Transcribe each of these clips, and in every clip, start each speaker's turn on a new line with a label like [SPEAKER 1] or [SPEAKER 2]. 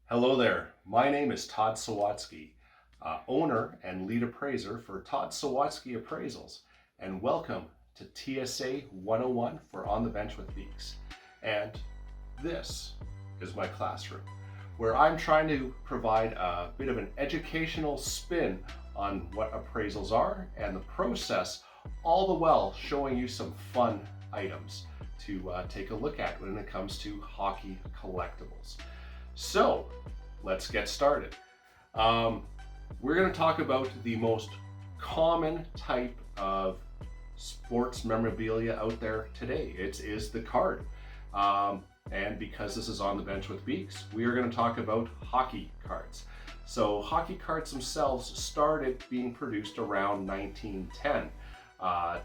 [SPEAKER 1] Hello there. My name is Todd Sawatsky, owner and lead appraiser for Todd Sawatsky Appraisals, and welcome to TSA 101 for On the Bench with Beeks. And this is my classroom, where I'm trying to provide a bit of an educational spin on what appraisals are and the process, all the while showing you some fun items to take a look at when it comes to hockey collectibles. So let's get started. We're going to talk about the most common type of sports memorabilia out there today. It is the card. And because this is On the Bench with Beeks, we are going to talk about hockey cards. So hockey cards themselves started being produced around 1910.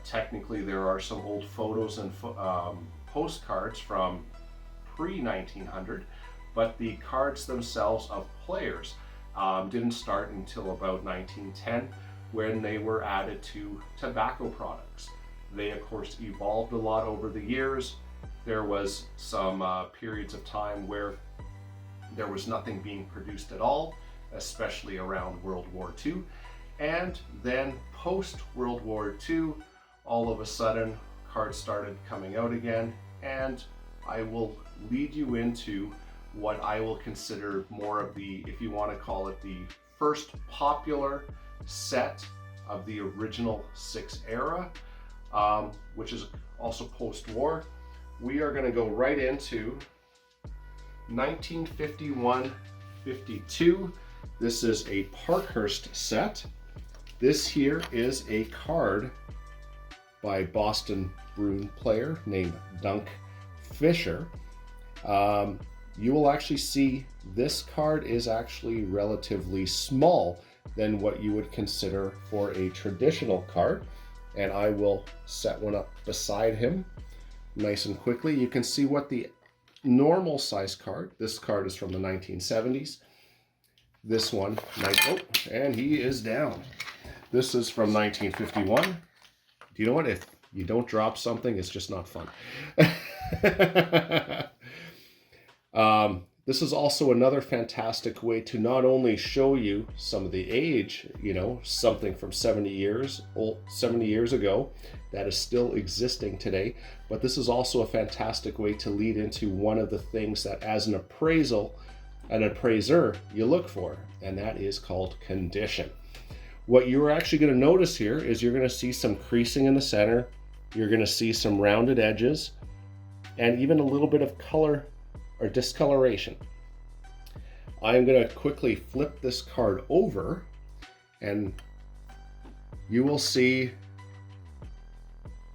[SPEAKER 1] Technically, there are some old photos and postcards from pre-1900, but the cards themselves of players didn't start until about 1910, when they were added to tobacco products. They, of course, evolved a lot over the years. There was some periods of time where there was nothing being produced at all, especially around World War II. And then post-World War II, all of a sudden, cards started coming out again, and I will lead you into what I will consider more of the, if you want to call it, the first popular set of the original six era, which is also post-war. We are going to go right into 1951-52. This is a Parkhurst set. This here is a card by Boston Bruin player named Dunk Fisher. You will actually see this card is actually relatively small than what you would consider for a traditional card. And I will set one up beside him nice and quickly. You can see what the normal size card, this card is from the 1970s. This one, and he is down. This is from 1951. Do you know what? If you don't drop something, it's just not fun. This is also another fantastic way to not only show you some of the age, something from 70 years ago that is still existing today, but this is also a fantastic way to lead into one of the things that as an appraiser, you look for, and that is called condition. What you're actually going to notice here is you're going to see some creasing in the center, you're going to see some rounded edges, and even a little bit of color or discoloration. I am going to quickly flip this card over, and you will see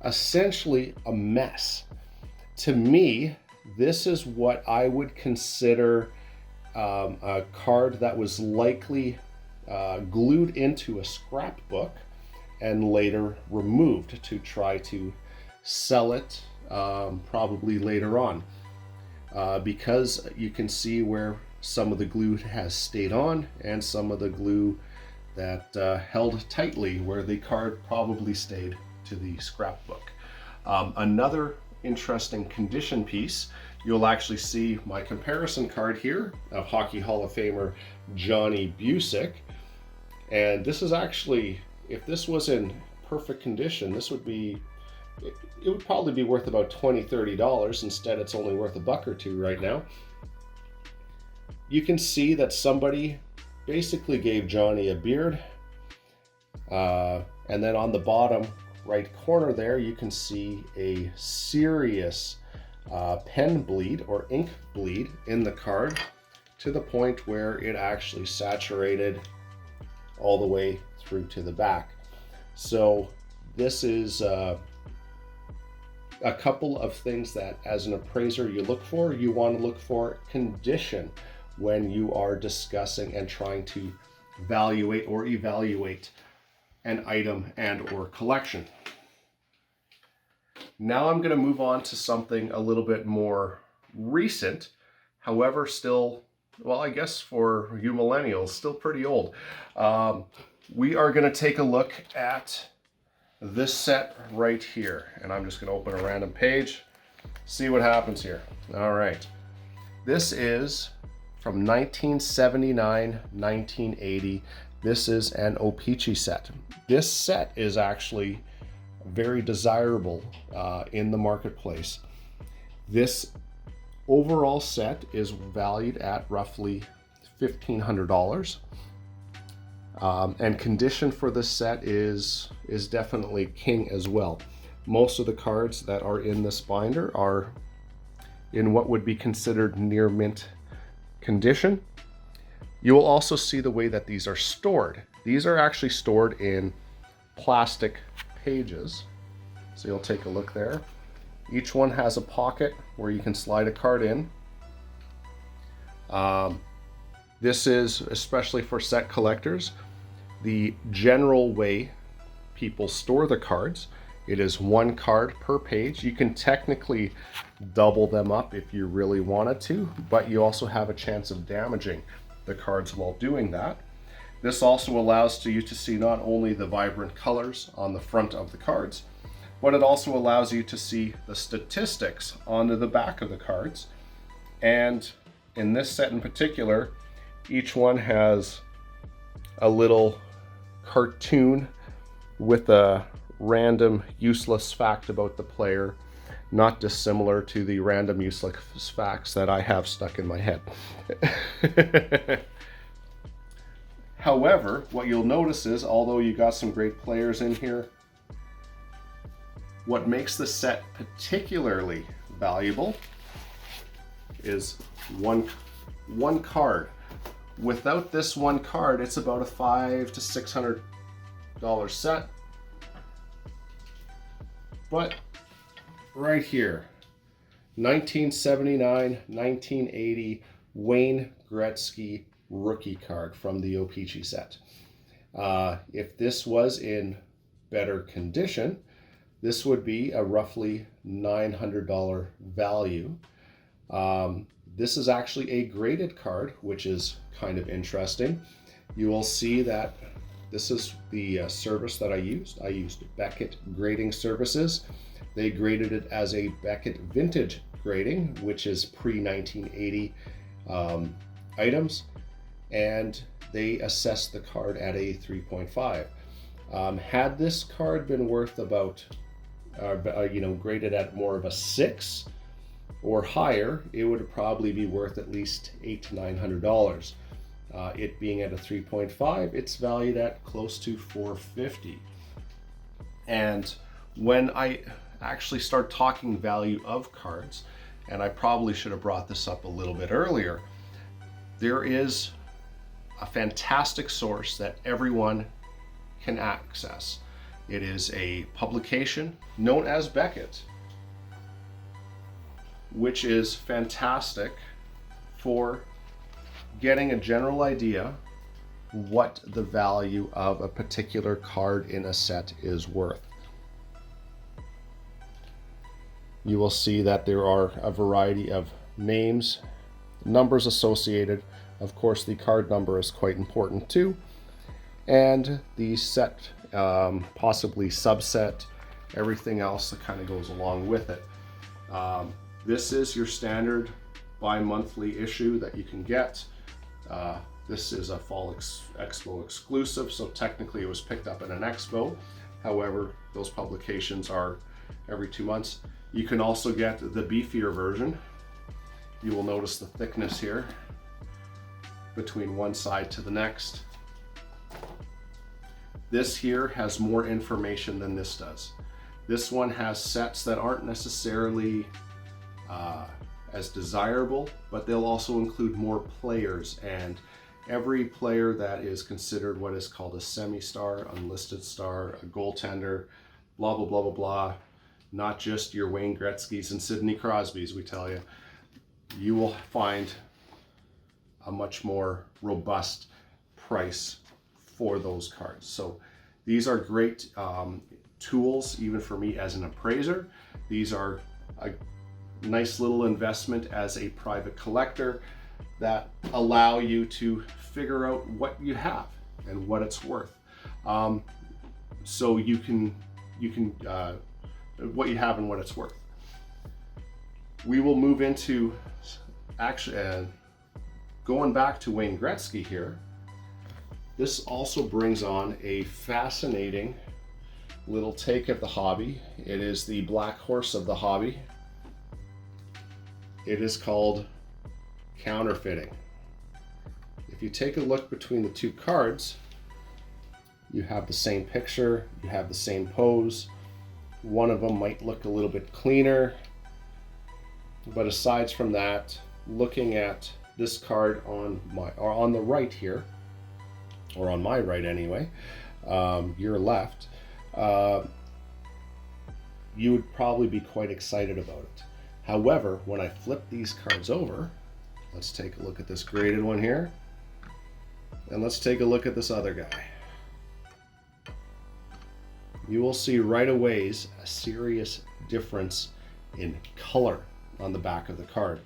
[SPEAKER 1] essentially a mess. To me, this is what I would consider a card that was likely glued into a scrapbook and later removed to try to sell it probably later on. Because you can see where some of the glue has stayed on and some of the glue that held tightly where the card probably stayed to the scrapbook. Another interesting condition piece, you'll actually see my comparison card here of Hockey Hall of Famer Johnny Bucyk. And this is actually, if this was in perfect condition, this would be, it would probably be worth about $20-$30. Instead, it's only worth $1 or $2 right now. You can see that somebody basically gave Johnny a beard. And then on the bottom right corner there, you can see a serious pen bleed or ink bleed in the card, to the point where it actually saturated all the way through to the back. So this is a couple of things that as an appraiser you look for. You want to look for condition when you are discussing and trying to evaluate an item and or collection. Now I'm going to move on to something a little bit more recent, however still, well, I guess for you millennials, still pretty old. We are going to take a look at this set right here, and I'm just going to open a random page, see what happens here. All right, this is from 1979, 1980. This is an O-Pee-Chee set. This set is actually very desirable in the marketplace. This overall set is valued at roughly $1,500. And condition for this set is definitely king as well. Most of the cards that are in this binder are in what would be considered near mint condition. You will also see the way that these are stored. These are actually stored in plastic pages. So you'll take a look there. Each one has a pocket where you can slide a card in. This is especially for set collectors, the general way people store the cards. It is one card per page. You can technically double them up if you really wanted to, but you also have a chance of damaging the cards while doing that. This also allows you to see not only the vibrant colors on the front of the cards, but it also allows you to see the statistics on the back of the cards. And in this set in particular, each one has a little cartoon with a random useless fact about the player, not dissimilar to the random useless facts that I have stuck in my head. However, what you'll notice is, although you got some great players in here, what makes the set particularly valuable is one card. Without this one card, it's about a $500 to $600 set. But right here, 1979, 1980 Wayne Gretzky rookie card from the O-Pee-Chee set. If this was in better condition, this would be a roughly $900 value. This is actually a graded card, which is kind of interesting. You will see that this is the service that I used. I used Beckett Grading Services. They graded it as a Beckett Vintage grading, which is pre-1980 items, and they assessed the card at a 3.5. Had this card been worth about, graded at more of a 6 or higher, it would probably be worth at least $800 to $900. It being at a 3.5, it's valued at close to $450. And when I actually start talking value of cards, and I probably should have brought this up a little bit earlier, there is a fantastic source that everyone can access. It is a publication known as Beckett, which is fantastic for getting a general idea what the value of a particular card in a set is worth. You will see that there are a variety of names, numbers associated. Of course, the card number is quite important too. And the set, possibly subset, everything else that kind of goes along with it. This is your standard bi-monthly issue that you can get. This is a Fall Expo exclusive, so technically it was picked up at an expo. However, those publications are every 2 months. You can also get the beefier version. You will notice the thickness here between one side to the next. This here has more information than this does. This one has sets that aren't necessarily as desirable, but they'll also include more players, and every player that is considered what is called a semi-star, unlisted star, a goaltender, blah, blah, blah, blah, blah, not just your Wayne Gretzky's and Sidney Crosby's, we tell you, you will find a much more robust price for those cards. So these are great tools, even for me as an appraiser. These are a nice little investment as a private collector that allow you to figure out what you have and what it's worth. So you can what you have and what it's worth. We will move into going back to Wayne Gretzky here, this also brings on a fascinating little take at the hobby. It is the black horse of the hobby. It is called counterfeiting. If you take a look between the two cards, you have the same picture, you have the same pose. One of them might look a little bit cleaner, but aside from that, looking at this card on the right here, or on my right anyway, your left, you would probably be quite excited about it. However, when I flip these cards over, let's take a look at this graded one here, and let's take a look at this other guy. You will see right away a serious difference in color on the back of the card.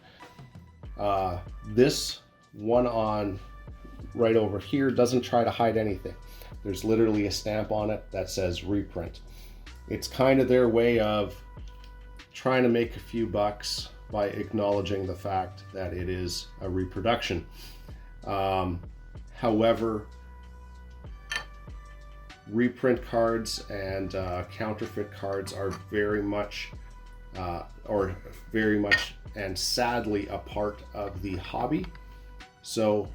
[SPEAKER 1] This one on right over here doesn't try to hide anything. There's literally a stamp on it that says reprint. It's kind of their way of trying to make a few bucks by acknowledging the fact that it is a reproduction. However, reprint cards and counterfeit cards are very much and sadly a part of the hobby. So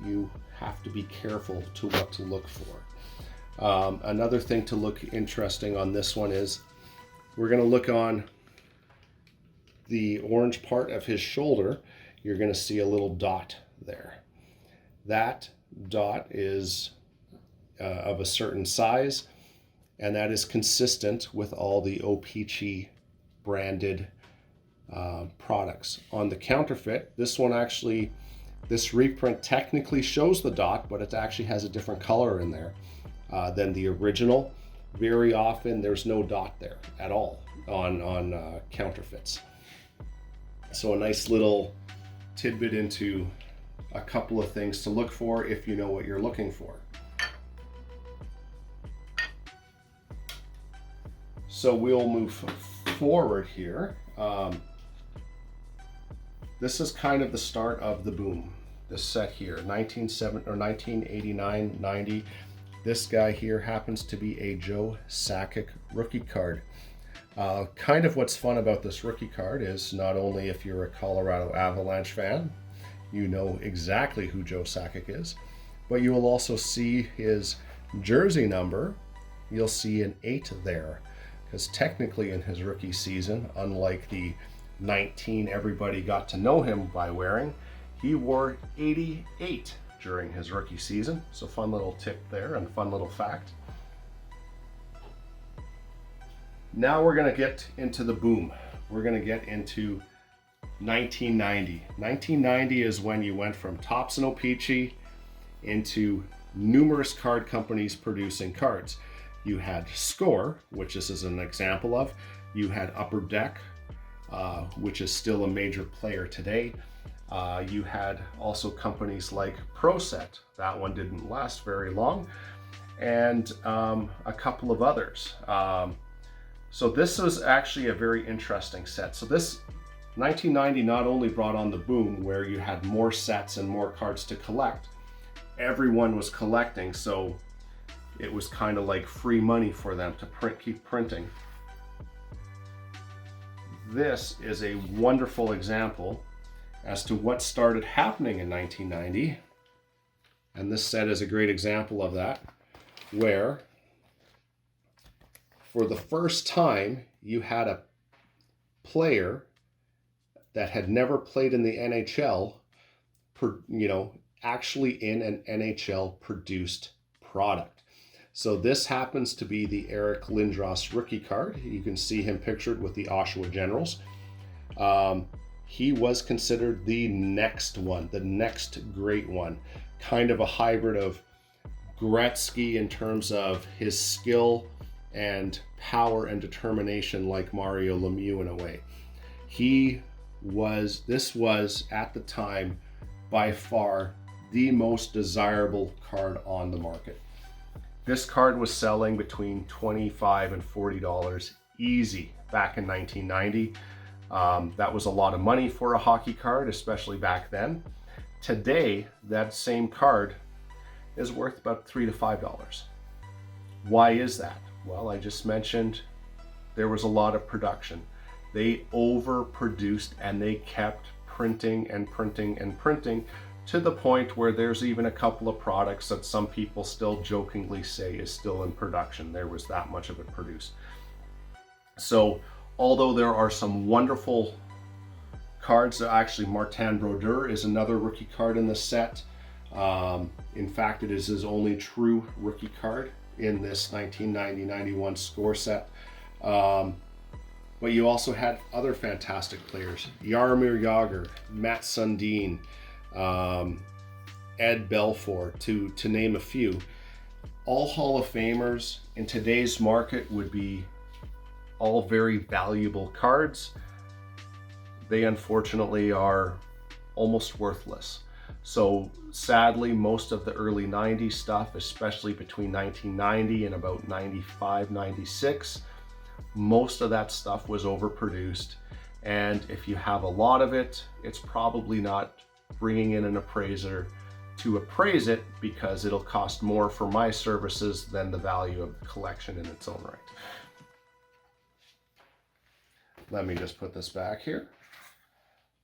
[SPEAKER 1] you have to be careful to what to look for. Another thing to look interesting on this one is we're going to look on the orange part of his shoulder. You're going to see a little dot there. That dot is of a certain size, and that is consistent with all the O-Pee-Chee branded products. On the counterfeit, this reprint technically shows the dot, but it actually has a different color in there than the original. Very often there's no dot there at all on counterfeits. So a nice little tidbit into a couple of things to look for if you know what you're looking for. So we'll move forward here. This is kind of the start of the boom. This set here, 1989-90. This guy here happens to be a Joe Sakic rookie card. Kind of what's fun about this rookie card is not only if you're a Colorado Avalanche fan, you know exactly who Joe Sakic is, but you will also see his jersey number. You'll see an 8 there, because technically in his rookie season, unlike the 19 everybody got to know him by wearing, he wore 88 during his rookie season. So fun little tip there and fun little fact. Now we're going to get into the boom. We're going to get into 1990. 1990 is when you went from Topps and O-Pee-Chee into numerous card companies producing cards. You had Score, which this is an example of. You had Upper Deck, which is still a major player today. You had also companies like ProSet. That one didn't last very long. And a couple of others. So this was actually a very interesting set. So this 1990 not only brought on the boom where you had more sets and more cards to collect, everyone was collecting, so it was kind of like free money for them to keep printing. This is a wonderful example as to what started happening in 1990. And this set is a great example of that, where for the first time you had a player that had never played in the NHL, actually in an NHL produced product. So this happens to be the Eric Lindros rookie card. You can see him pictured with the Oshawa Generals. He was considered the next one, the next great one. Kind of a hybrid of Gretzky in terms of his skill and power and determination, like Mario Lemieux in a way. This was at the time by far the most desirable card on the market. This card was selling between $25 and $40 easy back in 1990. That was a lot of money for a hockey card, especially back then. Today, that same card is worth about $3 to $5. Why is that? Well, I just mentioned there was a lot of production. They overproduced and they kept printing and printing and printing to the point where there's even a couple of products that some people still jokingly say is still in production. There was that much of it produced. So although there are some wonderful cards, actually Martin Brodeur is another rookie card in the set. In fact, it is his only true rookie card in this 1990-91 score set. But you also had other fantastic players: Jaromir Jagr, Matt Sundin, Ed Belfour, to name a few. All Hall of Famers in today's market would be all very valuable cards. They unfortunately are almost worthless. So sadly, most of the early 90s stuff, especially between 1990 and about 95, 96, most of that stuff was overproduced. And if you have a lot of it, it's probably not bringing in an appraiser to appraise it, because it'll cost more for my services than the value of the collection in its own right. Let me just put this back here.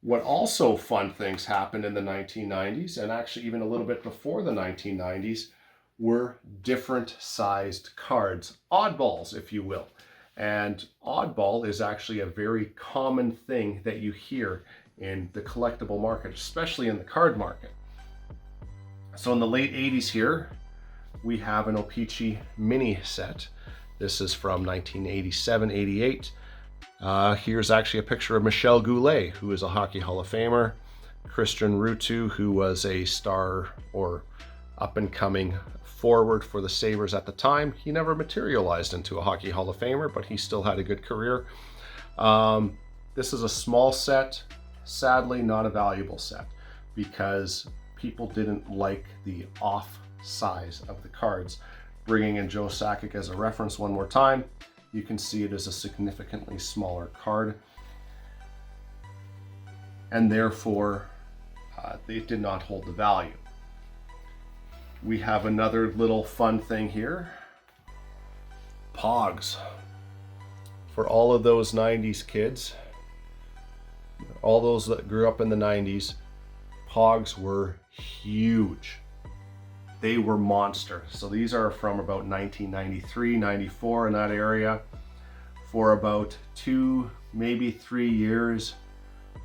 [SPEAKER 1] What also fun things happened in the 1990s, and actually even a little bit before the 1990s, were different sized cards, oddballs, if you will. And oddball is actually a very common thing that you hear in the collectible market, especially in the card market. So in the late 80s here, we have an O-Pee-Chee mini set. This is from 1987-88. Here's actually a picture of Michel Goulet, who is a Hockey Hall of Famer. Christian Ruutu, who was a star or up-and-coming forward for the Sabres at the time. He never materialized into a Hockey Hall of Famer, but he still had a good career. This is a small set, sadly not a valuable set, because people didn't like the off size of the cards. Bringing in Joe Sakic as a reference one more time, you can see it as a significantly smaller card, and therefore they did not hold the value. We have another little fun thing here. Pogs. For all of those 90s kids, all those that grew up in the 90s, Pogs were huge. They were monster. So these are from about 1993, 94, in that area. For about 2, maybe 3 years,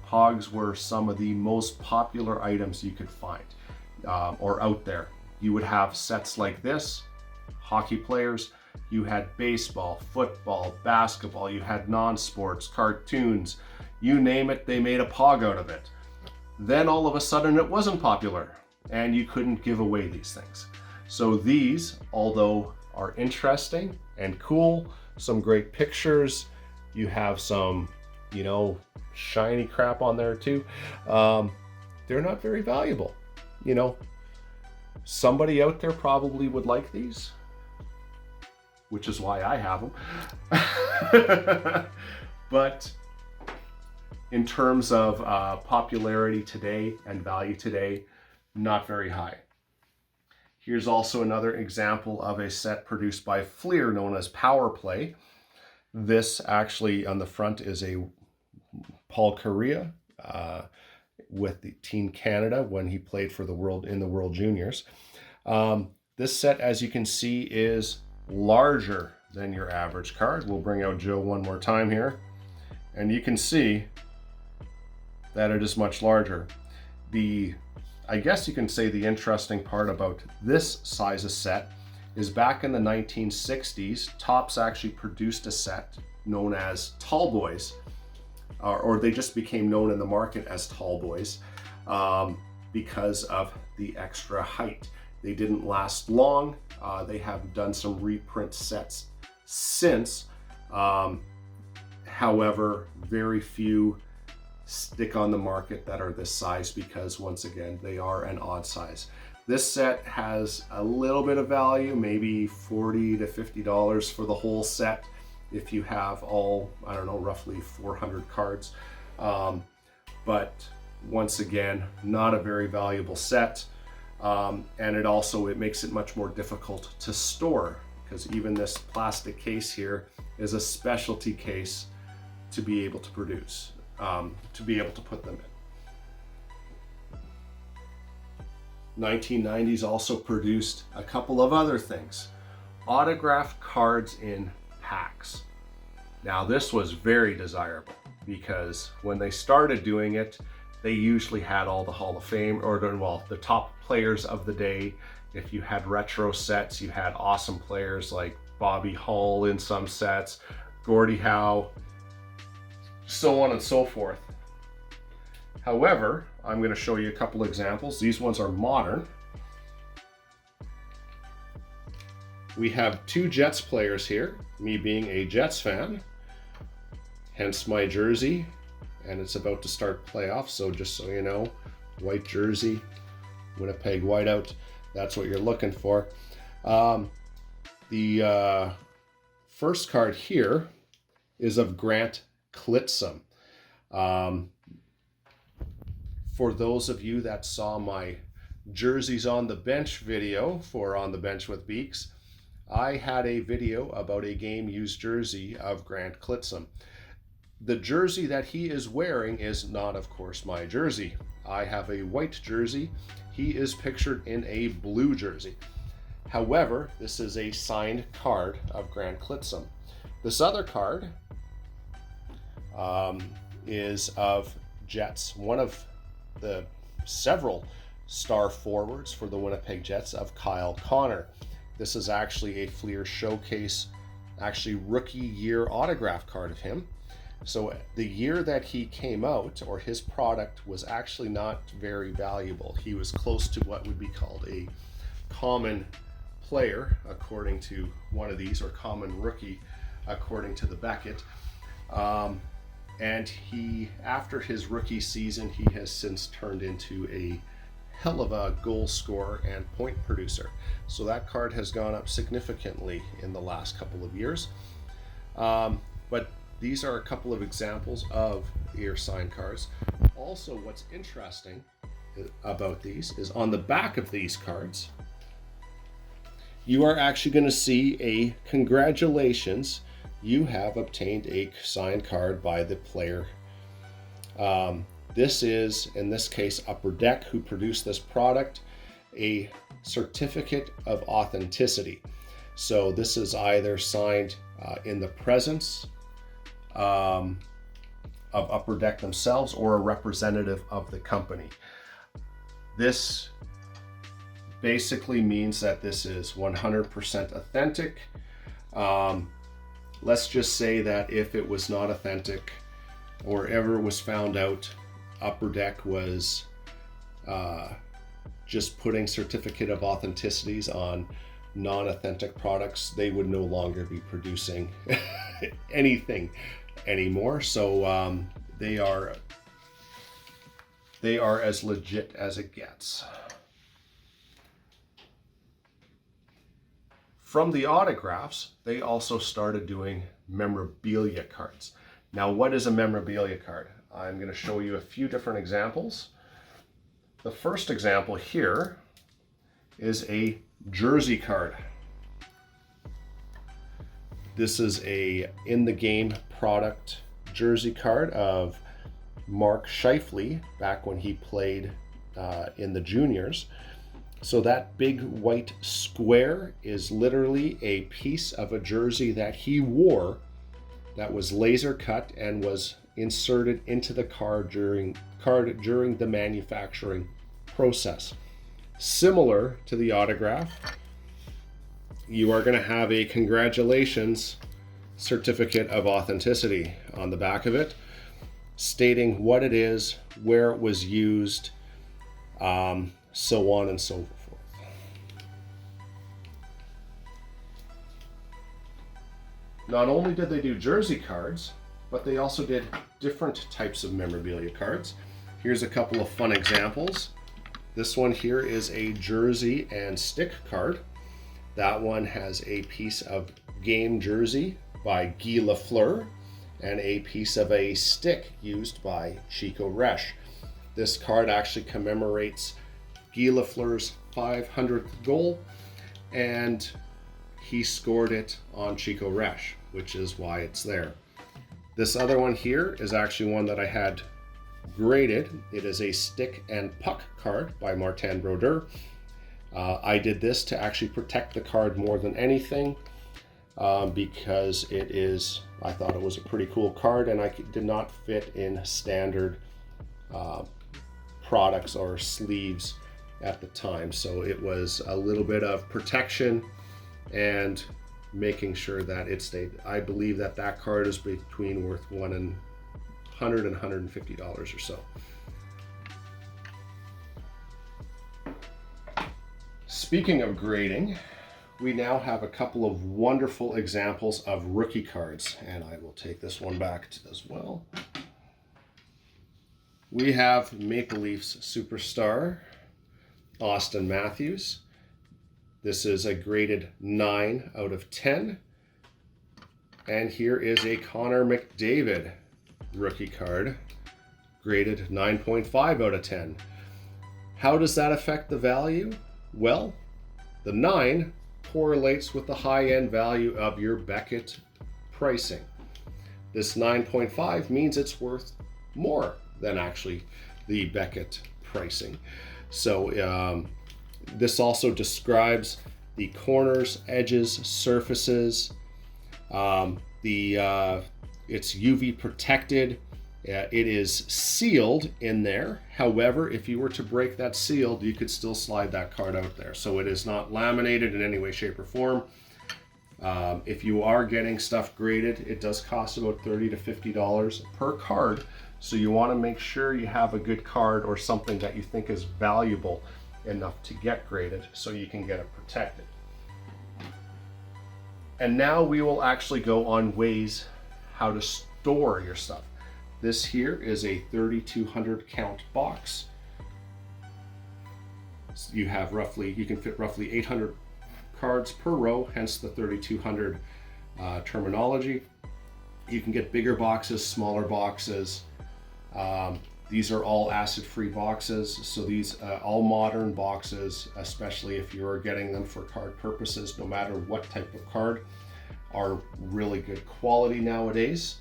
[SPEAKER 1] Pogs were some of the most popular items you could find or out there. You would have sets like this, hockey players. You had baseball, football, basketball. You had non-sports, cartoons. You name it, they made a Pog out of it. Then all of a sudden it wasn't popular, and you couldn't give away these things. So these, although are interesting and cool, some great pictures, you have some, you know, shiny crap on there too, they're not very valuable. You know, somebody out there probably would like these, which is why I have them. But in terms of popularity today and value today, not very high. Here's also another example of a set produced by Fleer known as Power Play. This actually on the front is a Paul Kariya with the Team Canada when he played for the World Juniors. This set, as you can see, is larger than your average card. We'll bring out Joe one more time here, and you can see that it is much larger. I guess you can say the interesting part about this size of set is back in the 1960s, Topps actually produced a set known as Tall Boys, or they just became known in the market as Tall Boys because of the extra height. They didn't last long. They have done some reprint sets since. However, very few stick on the market that are this size because, once again, they are an odd size. This set has a little bit of value, maybe $40 to $50 for the whole set if you have all, I don't know, roughly 400 cards. But Once again, not a very valuable set. And it makes it much more difficult to store, because even this plastic case here is a specialty case to be able to produce, to be able to put them in. 1990s also produced a couple of other things. Autographed cards in packs. Now this was very desirable, because when they started doing it, they usually had all the Hall of Fame, or well, the top players of the day. If you had retro sets, you had awesome players like Bobby Hull in some sets, Gordie Howe, so on and so forth. However, I'm going to show you a couple examples. These ones are modern. We have two Jets players here, me being a Jets fan, hence my jersey, and it's about to start playoffs, so just so you know, white jersey, Winnipeg whiteout, that's what you're looking for. The first card here is of Grant Clitsome. For those of you that saw my jerseys on the bench video for On the Bench with Beeks, I had a video about a game used jersey of Grant Clitsome. The jersey that he is wearing is not, of course, my jersey. I have a white jersey. He is pictured in a blue jersey. However, this is a signed card of Grant Clitsome. This other card is of Jets, one of the several star forwards for the Winnipeg Jets, of Kyle Connor. This is actually a Fleer Showcase, actually rookie year autograph card of him. So the year that he came out, or his product, was actually not very valuable. He was close to what would be called a common player, according to one of these, or common rookie, according to the Beckett. And he, after his rookie season, he has since turned into a hell of a goal scorer and point producer. So that card has gone up significantly in the last couple of years. But these are a couple of examples of your signed cards. Also, what's interesting about these is on the back of these cards, you are actually going to see a congratulations, you have obtained a signed card by the player. This is, in this case, Upper Deck, who produced this product, a certificate of authenticity. So this is either signed in the presence of Upper Deck themselves, or a representative of the company. This basically means that this is 100% authentic. Let's just say that if it was not authentic, or ever was found out, Upper Deck was just putting certificate of authenticities on non-authentic products, they would no longer be producing anything anymore. So they are as legit as it gets. From the autographs, they also started doing memorabilia cards. Now, what is a memorabilia card? I'm going to show you a few different examples. The first example here is a jersey card. This is a in-the-game product jersey card of Mark Scheifele back when he played in the juniors. So that big white square is literally a piece of a jersey that he wore that was laser cut and was inserted into the card during the manufacturing process. Similar to the autograph, you are going to have a congratulations certificate of authenticity on the back of it, stating what it is, where it was used, so on and so forth. Not only did they do jersey cards, but they also did different types of memorabilia cards. Here's a couple of fun examples. This one here is a jersey and stick card. That one has a piece of game jersey by Guy Lafleur and a piece of a stick used by Chico Resch. This card actually commemorates Guy Lafleur's 500th goal, and he scored it on Chico Resch, which is why it's there. This other one here is actually one that I had graded. It is a stick and puck card by Martin Brodeur. I did this to actually protect the card more than anything, because I thought it was a pretty cool card, and I did not fit in standard products or sleeves at the time. So it was a little bit of protection and making sure that it stayed. I believe that that card is between worth $100 and $150 or so. Speaking of grading, we now have a couple of wonderful examples of rookie cards, and I will take this one back as well. We have Maple Leafs superstar Auston Matthews. This is a graded 9 out of 10. And here is a Connor McDavid rookie card, graded 9.5 out of 10. How does that affect the value? Well, the 9 correlates with the high-end value of your Beckett pricing. This 9.5 means it's worth more than actually the Beckett pricing. So this also describes the corners, edges, surfaces. It's UV protected. It is sealed in there. However, if you were to break that seal, you could still slide that card out there. So it is not laminated in any way, shape, or form. If you are getting stuff graded, it does cost about $30 to $50 per card. So you want to make sure you have a good card or something that you think is valuable enough to get graded so you can get it protected. And now we will actually go on ways how to store your stuff. This here is a 3,200 count box. So you can fit roughly 800 cards per row, hence the 3,200 terminology. You can get bigger boxes, smaller boxes. These are all acid-free boxes, so these all modern boxes, especially if you're getting them for card purposes, no matter what type of card, are really good quality nowadays.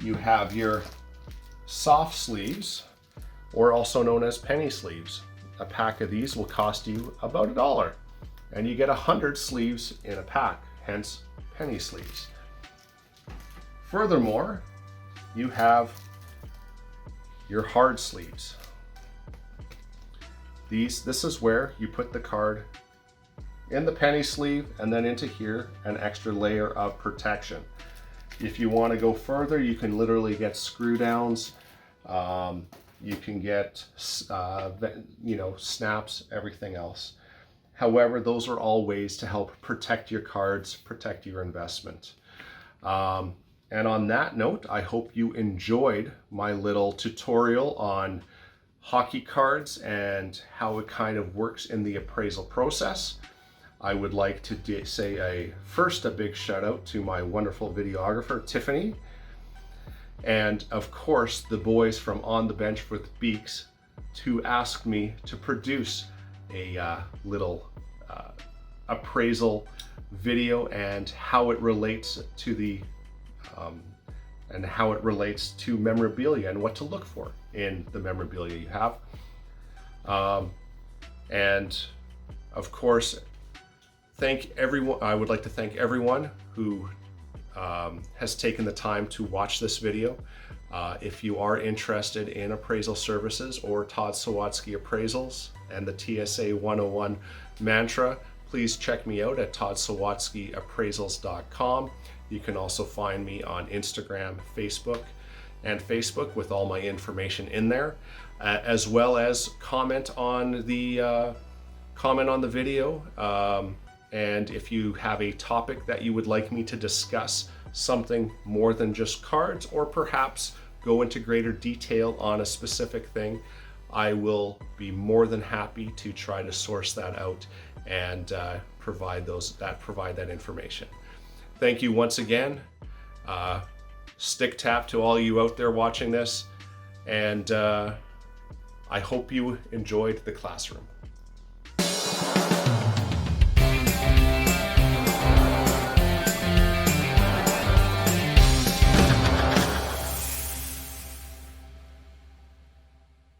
[SPEAKER 1] You have your soft sleeves, or also known as penny sleeves. A pack of these will cost you about $1, and you get 100 sleeves in a pack, hence penny sleeves. Furthermore, you have your hard sleeves. This is where you put the card in the penny sleeve and then into here, an extra layer of protection. If you want to go further, you can literally get screw downs. You can get, snaps, everything else. However, those are all ways to help protect your cards, protect your investment. And on that note, I hope you enjoyed my little tutorial on hockey cards and how it kind of works in the appraisal process. I would like to say first a big shout out to my wonderful videographer, Tiffany. And of course, the boys from On the Bench with Beaks, to ask me to produce a little appraisal video and how it relates to memorabilia and what to look for in the memorabilia you have. And of course, I would like to thank everyone who has taken the time to watch this video. If you are interested in appraisal services or Todd Sawatsky appraisals and the TSA 101 mantra, please check me out at toddsawatskyappraisals.com. You can also find me on Instagram, Facebook with all my information in there, as well as comment on the video. And if you have a topic that you would like me to discuss, something more than just cards, or perhaps go into greater detail on a specific thing, I will be more than happy to try to source that out and provide that information. Thank you once again. Stick tap to all you out there watching this, and I hope you enjoyed the classroom.